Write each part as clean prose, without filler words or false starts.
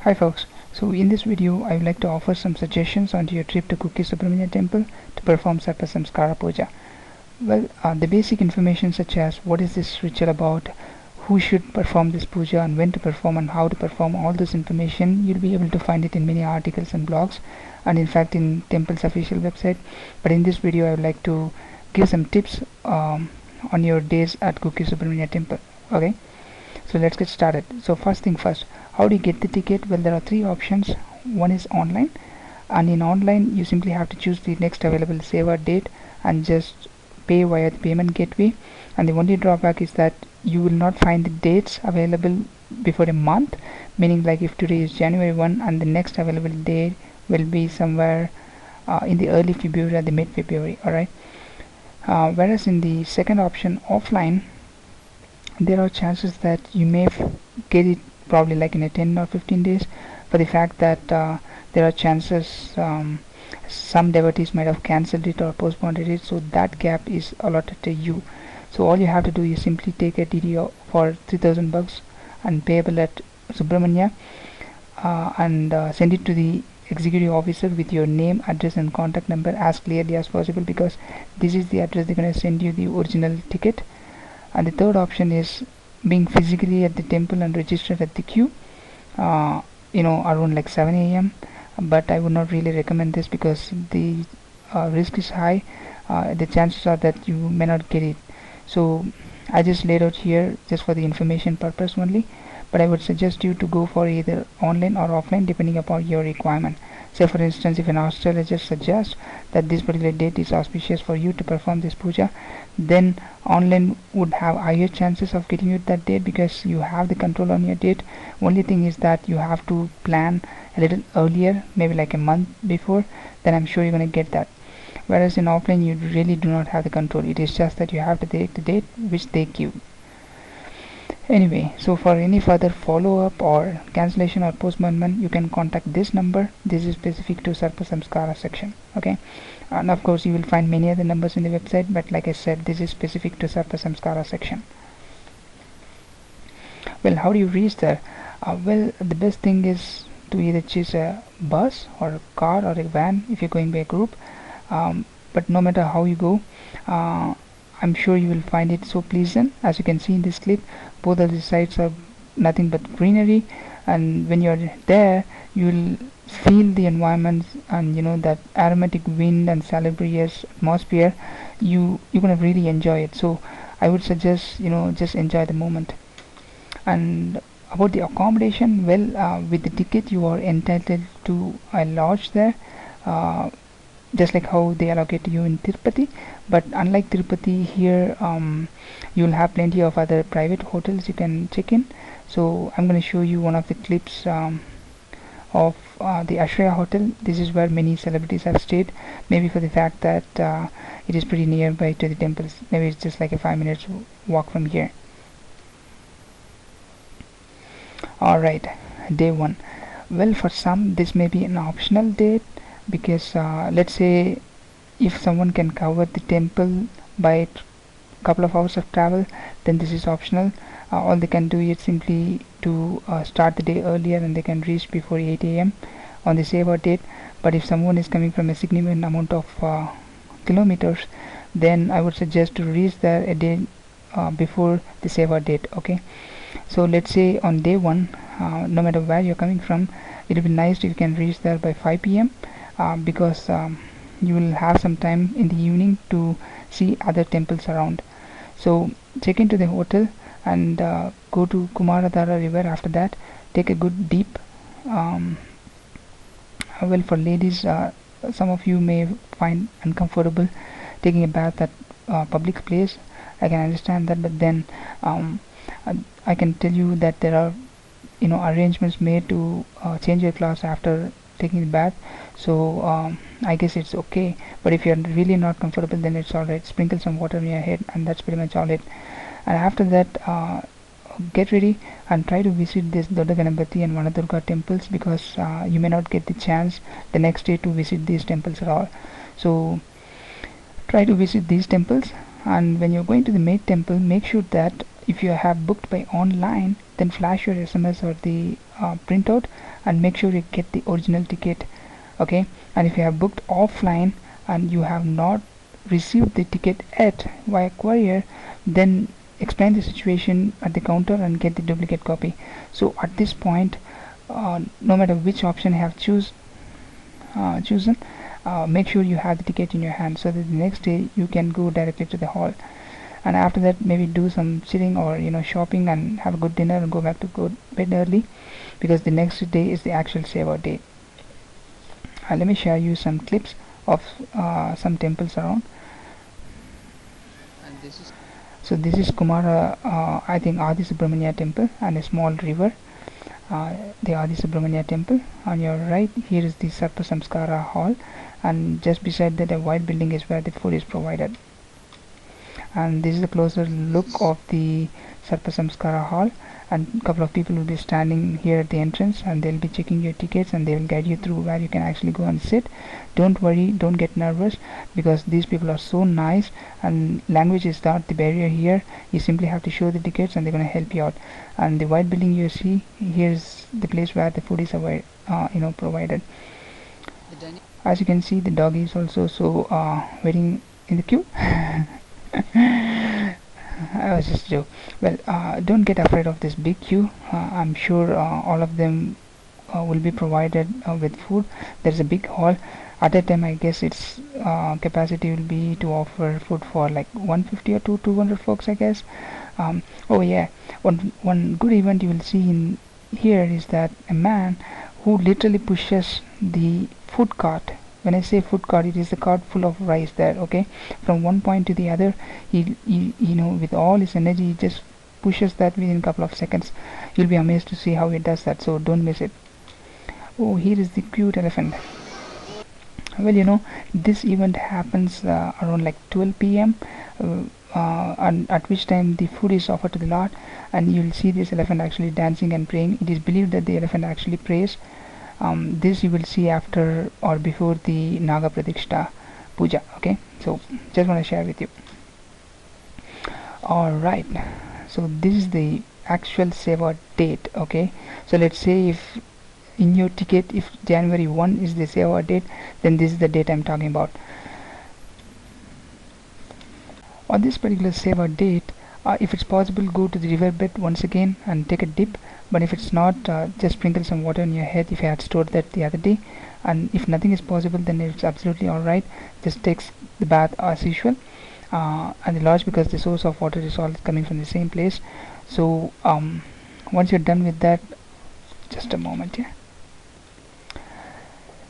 Hi folks, so in this video I would like to offer some suggestions on your trip to Kukke Subramanya temple to perform Sarpa Samskara puja. Well, the basic information such as what is this ritual about, who should perform this puja and when to perform and how to perform, all this information you'll be able to find it in many articles and blogs and in fact in temple's official website. But in this video I would like to give some tips on your days at Kukke Subramanya temple. Okay, so let's get started. So first thing first, how do you get the ticket? Well, there are three options. One is online, and in online you simply have to choose the next available seva date and just pay via the payment gateway. And the only drawback is that you will not find the dates available before a month, meaning like if today is January 1 and the next available date will be somewhere in the early February or the mid February. Alright, whereas in the second option, offline, there are chances that you may get it probably like in a 10 or 15 days, for the fact that there are chances some devotees might have cancelled it or postponed it, so that gap is allotted to you. So all you have to do is simply take a DD for 3000 bucks and payable at Subramanya and send it to the executive officer with your name, address and contact number as clearly as possible, because this is the address they're going to send you the original ticket. And the third option is being physically at the temple and registered at the queue around like 7 a.m. But I would not really recommend this because the risk is high. The chances are that you may not get it, so I just laid out here just for the information purpose only. But I would suggest you to go for either online or offline depending upon your requirement. Say for instance, if an astrologist suggests that this particular date is auspicious for you to perform this puja, then online would have higher chances of getting you that date because you have the control on your date. Only thing is that you have to plan a little earlier, maybe like a month before, then I'm sure you're going to get that. Whereas in offline you really do not have the control. It is just that you have to take the date which they give. Anyway, so for any further follow-up or cancellation or postponement, you can contact this number. This is specific to Sarpa Samskara section. Okay, and of course you will find many other numbers in the website, but like I said, this is specific to Sarpa Samskara section. Well, how do you reach there? Well, the best thing is to either choose a bus or a car or a van if you're going by a group. But no matter how you go, I'm sure you will find it so pleasant. As you can see in this clip, both of the sides are nothing but greenery, and when you're there you will feel the environment and that aromatic wind and salubrious atmosphere. You're gonna really enjoy it. So I would suggest just enjoy the moment. And about the accommodation, well, with the ticket you are entitled to a lodge there, just like how they allocate to you in Tirupati. But unlike Tirupati, here you'll have plenty of other private hotels you can check in. So I'm going to show you one of the clips of the Ashraya hotel. This is where many celebrities have stayed, maybe for the fact that it is pretty nearby to the temples. Maybe it's just like a 5 minutes walk from here. Alright, day 1. Well, for some this may be an optional date, because let's say if someone can cover the temple by a couple of hours of travel, then this is optional. All they can do is simply to start the day earlier and they can reach before 8 a.m. on the seva date. But if someone is coming from a significant amount of kilometers, then I would suggest to reach there a day before the seva date. Okay, so let's say on day 1, no matter where you're coming from, it will be nice if you can reach there by 5 p.m. Because you will have some time in the evening to see other temples around. So check into the hotel and go to Kumaradhara river. After that, take a good deep well, for ladies, some of you may find uncomfortable taking a bath at public place. I can understand that, but then I can tell you that there are arrangements made to change your clothes after taking the bath. So I guess it's okay. But if you're really not comfortable, then it's alright. Sprinkle some water on your head and that's pretty much all it. And after that, get ready and try to visit this Dodda Ganapati and Vanadurga temples, because you may not get the chance the next day to visit these temples at all. So try to visit these temples, and when you're going to the main temple, make sure that if you have booked by online, then flash your SMS or the printout and make sure you get the original ticket. Okay, and if you have booked offline and you have not received the ticket yet via courier, then explain the situation at the counter and get the duplicate copy. So at this point, no matter which option you have chosen, make sure you have the ticket in your hand, so that the next day you can go directly to the hall, and after that maybe do some chilling or shopping and have a good dinner and go back to bed early, because the next day is the actual save out day. Let me share you some clips of some temples around. And this is So this is Kumara, I think Adi Subramanya temple, and a small river, the Adi Subramanya temple. On your right here is the Sarpa Samskara hall, and just beside that a white building is where the food is provided. And this is a closer look of the Sarpa Samskara hall, and a couple of people will be standing here at the entrance, and they'll be checking your tickets and they will guide you through where you can actually go and sit. Don't worry, don't get nervous, because these people are so nice, and language is not the barrier here. You simply have to show the tickets and they're going to help you out. And the white building you see, here's the place where the food is provided. As you can see, the dog is also waiting in the queue. I was just joking. Well, don't get afraid of this big queue. I'm sure all of them will be provided with food. There's a big hall. At that time, I guess its capacity will be to offer food for like 150 or 200 folks, I guess. Oh yeah, one good event you will see in here is that a man who literally pushes the food cart. When I say food cart, it is the cart full of rice there, okay, from one point to the other. He with all his energy, he just pushes that within a couple of seconds. You'll be amazed to see how he does that, so don't miss it. Oh, here is the cute elephant. Well, this event happens around like 12 p.m. And at which time the food is offered to the Lord, and you'll see this elephant actually dancing and praying. It is believed that the elephant actually prays. This you will see after or before the Naga Pradikshta Puja. Okay, so just want to share with you. Alright, so this is the actual seva date. Okay, so let's say if in your ticket, if January 1 is the seva date, then this is the date I'm talking about. On this particular seva date, if it's possible, go to the riverbed once again and take a dip. But if it's not, just sprinkle some water on your head if you had stored that the other day. And if nothing is possible, then it's absolutely alright. Just takes the bath as usual. And the lodge, because the source of water is all coming from the same place. So once you're done with that, just a moment, yeah.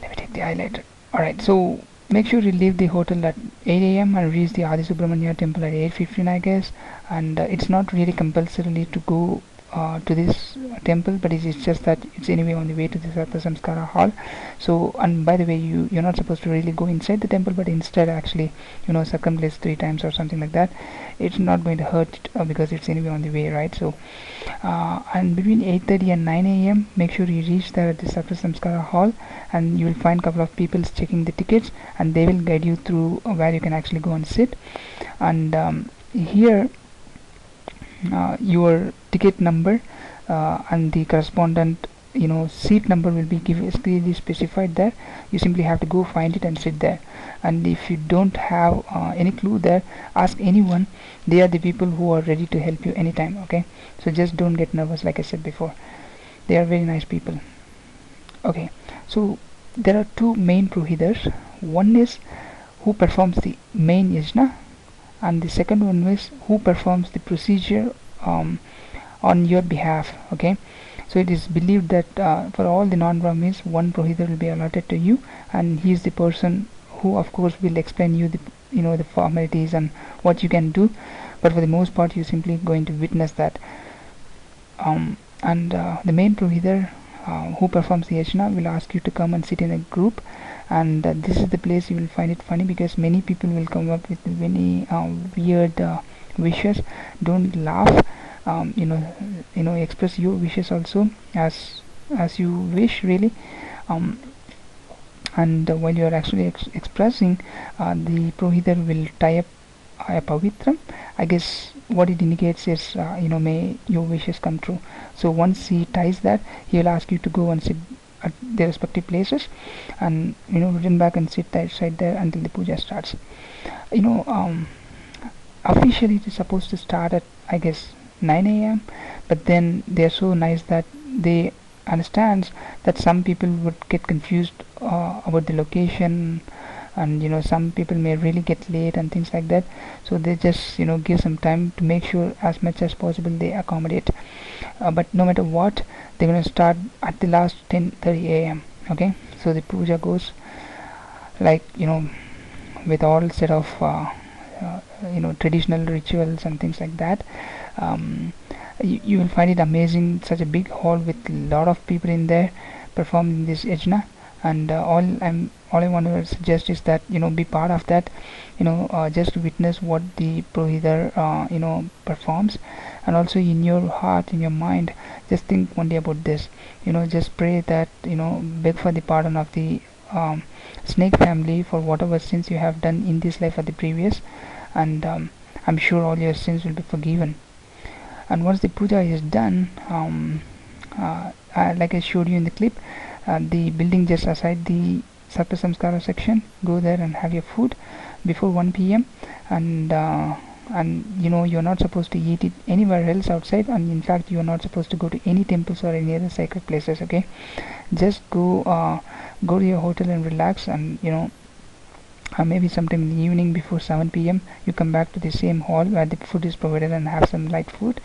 Let me take the highlighter. Alright, so make sure you leave the hotel at 8 a.m. and reach the Adi Subramanya temple at 8:15, I guess. And it's not really compulsory to go to this temple, but it's just that it's anyway on the way to the Sarpa Samskara hall. So, and by the way, you're not supposed to really go inside the temple, but instead actually circumambulate 3 times or something like that. It's not going to hurt because it's anyway on the way, right? So and between 8:30 and 9 a.m. make sure you reach there at the Sarpa Samskara hall, and you will find a couple of people checking the tickets, and they will guide you through where you can actually go and sit. And here your ticket number and the correspondent seat number will be clearly specified there. You simply have to go find it and sit there. And if you don't have any clue there, ask anyone. They are the people who are ready to help you anytime. Okay, so just don't get nervous. Like I said before, they are very nice people. Okay, so there are 2 main purohitars. One is who performs the main yajna, and the second one is who performs the procedure on your behalf. Okay, so it is believed that for all the non-Brahmins, one purohitar will be allotted to you, and he is the person who of course will explain you the formalities and what you can do, but for the most part you're simply going to witness that. And the main purohitar who performs the yajna will ask you to come and sit in a group, and this is the place you will find it funny, because many people will come up with many weird wishes. Don't laugh. Express your wishes also as you wish, really. And while you are actually expressing, the purohitar will tie up pavitram. I guess what it indicates is may your wishes come true. So once he ties that, he will ask you to go and sit at their respective places, and return back and sit right there until the puja starts. you know um, Officially it is supposed to start at, I guess, 9 a.m., but then they are so nice that they understands that some people would get confused about the location, and some people may really get late and things like that. So they just give some time to make sure as much as possible they accommodate. But no matter what, they're going to start at the last 10:30 a.m. Okay, so the puja goes like with all set of traditional rituals and things like that. You will find it amazing, such a big hall with a lot of people in there performing this yajna. And all I want to suggest is that be part of that, just to witness what the Purohita performs. And also in your heart, in your mind, just think one day about this. Just pray that, beg for the pardon of the snake family for whatever sins you have done in this life or the previous, and I'm sure all your sins will be forgiven. And once the puja is done, like I showed you in the clip, the building just aside the Sarpa Samskara section, go there and have your food before 1 p.m. And you're not supposed to eat it anywhere else outside, and in fact you're not supposed to go to any temples or any other sacred places. Okay, just go to your hotel and relax, and maybe sometime in the evening before 7 p.m. you come back to the same hall where the food is provided and have some light food.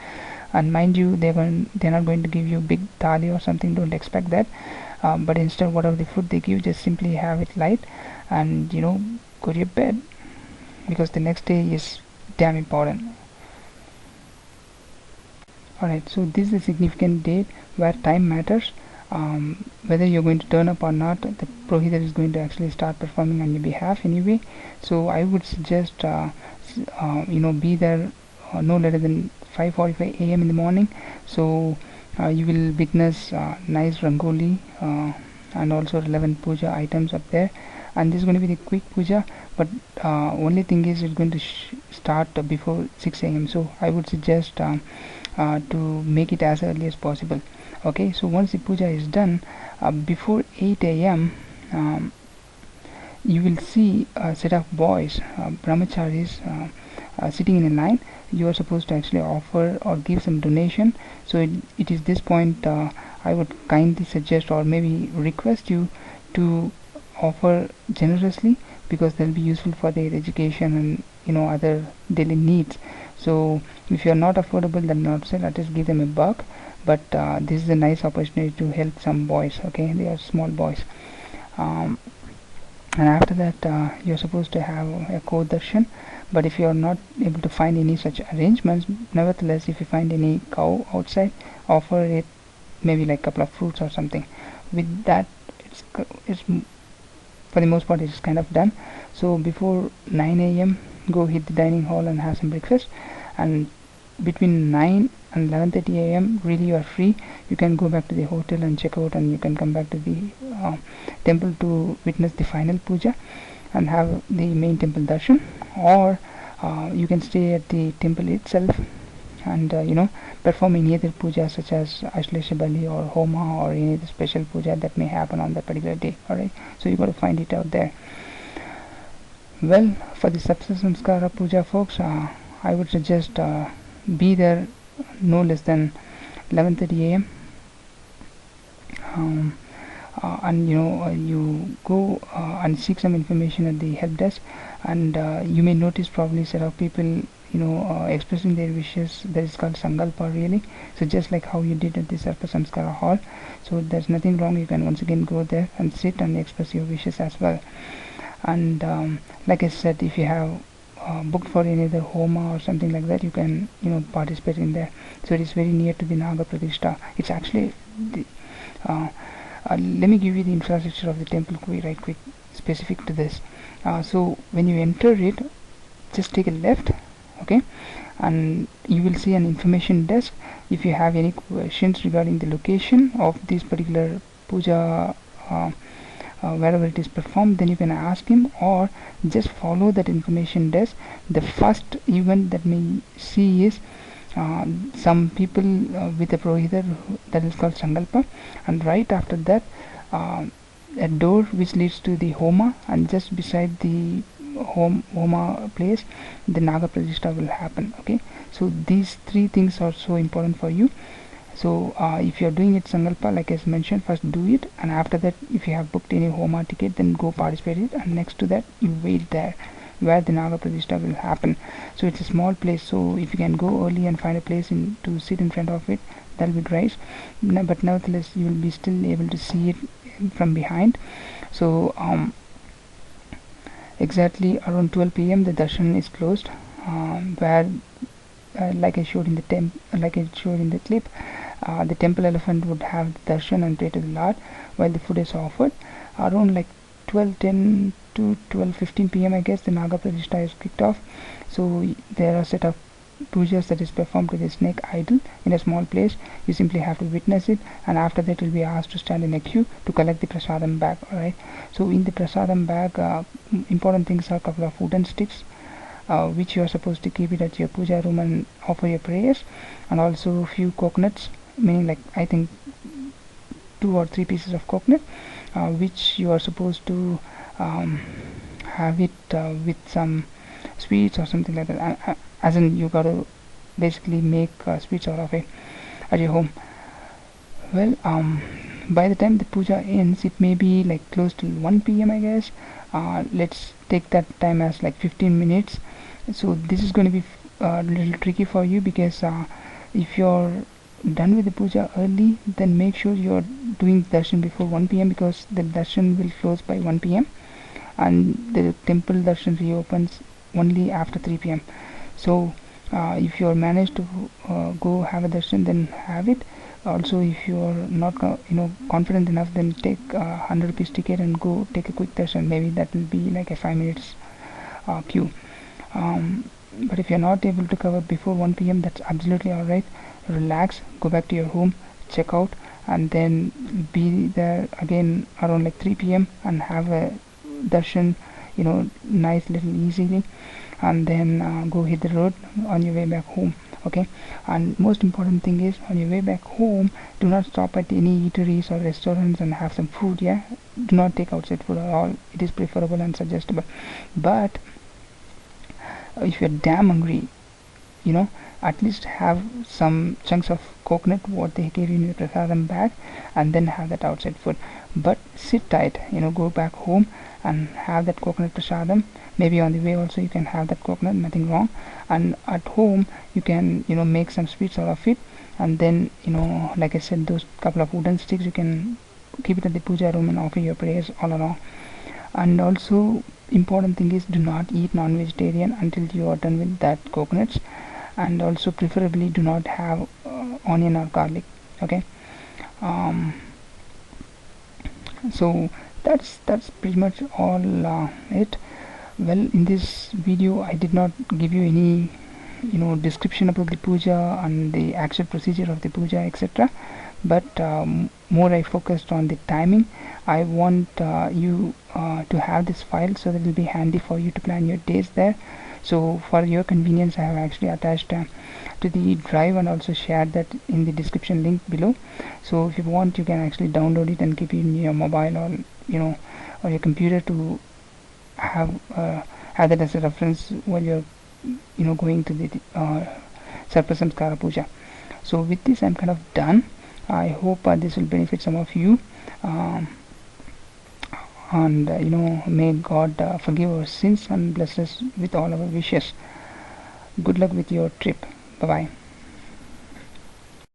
And mind you, they're not going to give you big thali or something, don't expect that. But instead, whatever the food they give, just simply have it light, and go to your bed, because the next day is damn important. Alright, so this is a significant date where time matters. Whether you're going to turn up or not, the Purohita is going to actually start performing on your behalf anyway. So I would suggest be there no later than 5:45 a.m. in the morning. So you will witness nice rangoli and also relevant puja items up there. And this is going to be the quick puja, but only thing is it's going to start before 6 a.m. so I would suggest to make it as early as possible. Okay, so once the puja is done, before 8 a.m. You will see a set of boys, brahmacharis, sitting in a line. You are supposed to actually offer or give some donation. So it is this point I would kindly suggest or maybe request you to offer generously, because they'll be useful for their education and other daily needs. So if you are not affordable, then not say, let us give them a buck. But this is a nice opportunity to help some boys. Okay, they are small boys. And after that you're supposed to have a co-darshan. But if you are not able to find any such arrangements, nevertheless, if you find any cow outside, offer it, maybe like a couple of fruits or something. With that, it's for the most part it's kind of done. So before 9 a.m. go hit the dining hall and have some breakfast, and between 9 and 11:30 a.m. really you are free. You can go back to the hotel and check out, and you can come back to the temple to witness the final puja and have the main temple darshan, or you can stay at the temple itself and perform any other puja such as Ashlesha Bali or Homa or any other special puja that may happen on that particular day. Alright, so you got to find it out there. Well, for the Sarpa Samskara puja, folks, I would suggest be there no less than 11:30 a.m. And you go and seek some information at the help desk, and you may notice probably set of people expressing their wishes. That is called sankalpa, really. So just like how you did at the Sarpa Samskara hall, so there's nothing wrong. You can once again go there and sit and express your wishes as well. And like I said, if you have booked for any other homa or something like that, you can participate in there. So it is very near to the Naga Pratishtha. It's actually the, let me give you the infrastructure of the temple right quick, specific to this. So when you enter it, just take a left, okay, and you will see an information desk. If you have any questions regarding the location of this particular puja wherever it is performed, then you can ask him, or just follow that information desk. The first event that may see is some people with a Purohita, that is called Sankalpa, and right after that a door which leads to the Homa, and just beside the Homa place the Naga Pratishtha will happen. Okay, so these three things are so important for you. So if you are doing it Sankalpa, like I mentioned, first do it, and after that if you have booked any Homa ticket, then go participate it, and next to that you wait there where the Naga Pratishtha will happen. So it's a small place, so if you can go early and find a place to sit in front of it, that'll be great. But nevertheless you will be still able to see it from behind. So exactly around 12 p.m. the darshan is closed, where like I showed in the clip, the temple elephant would have the darshan and pray to the Lord while the food is offered. Around like 12:10 to 12:15 p.m. I guess the Naga Pratishtha is kicked off. So there are a set of pujas that is performed to the snake idol in a small place. You simply have to witness it, and after that you will be asked to stand in a queue to collect the prasadam bag. Alright, so in the prasadam bag, important things are a couple of wooden sticks, which you are supposed to keep it at your puja room and offer your prayers, and also a few coconuts, meaning like I think 2 or 3 pieces of coconut, which you are supposed to have it with some sweets or something like that, as in you gotta basically make sweets out of it at your home. Well, by the time the puja ends, it may be like close to 1 p.m. I guess. Let's take that time as like 15 minutes. So this is going to be a little tricky for you, because if you're done with the puja early, then make sure you're doing darshan before 1 p.m. because the darshan will close by 1 p.m. and the temple darshan reopens only after 3 p.m. So if you are managed to go have a darshan, then have it. Also, if you are not confident enough, then take 100 rupees ticket and go take a quick darshan. Maybe that will be like a 5 minutes queue. But if you're not able to cover before 1 p.m., that's absolutely alright. Relax, go back to your home, check out, and then be there again around like 3 p.m. and have a darshan, nice little easily, and then go hit the road on your way back home. Okay, and most important thing is, on your way back home, do not stop at any eateries or restaurants and have some food. Yeah, do not take outside food at all. It is preferable and suggestible. But if you're damn hungry, at least have some chunks of coconut what they gave you in your prasadam bag, and then have that outside food. But sit tight, go back home and have that coconut prasadam. Maybe on the way also you can have that coconut, nothing wrong. And at home you can make some sweets out of it, and then like I said, those couple of wooden sticks, you can keep it at the puja room and offer your prayers all along. And also important thing is, do not eat non-vegetarian until you are done with that coconuts, and also preferably do not have onion or garlic. Okay, so that's pretty much all it. Well, in this video I did not give you any description about the puja and the actual procedure of the puja, etc., but more I focused on the timing. I want you to have this file so that it will be handy for you to plan your days there. So for your convenience, I have actually attached to the drive and also shared that in the description link below. So if you want, you can actually download it and keep it in your mobile, or or your computer, to have that as a reference while you're going to the Sarpa Samskara puja. So with this I'm kind of done. I hope this will benefit some of you, and may God forgive our sins and bless us with all our wishes. Good luck with your trip. Bye bye.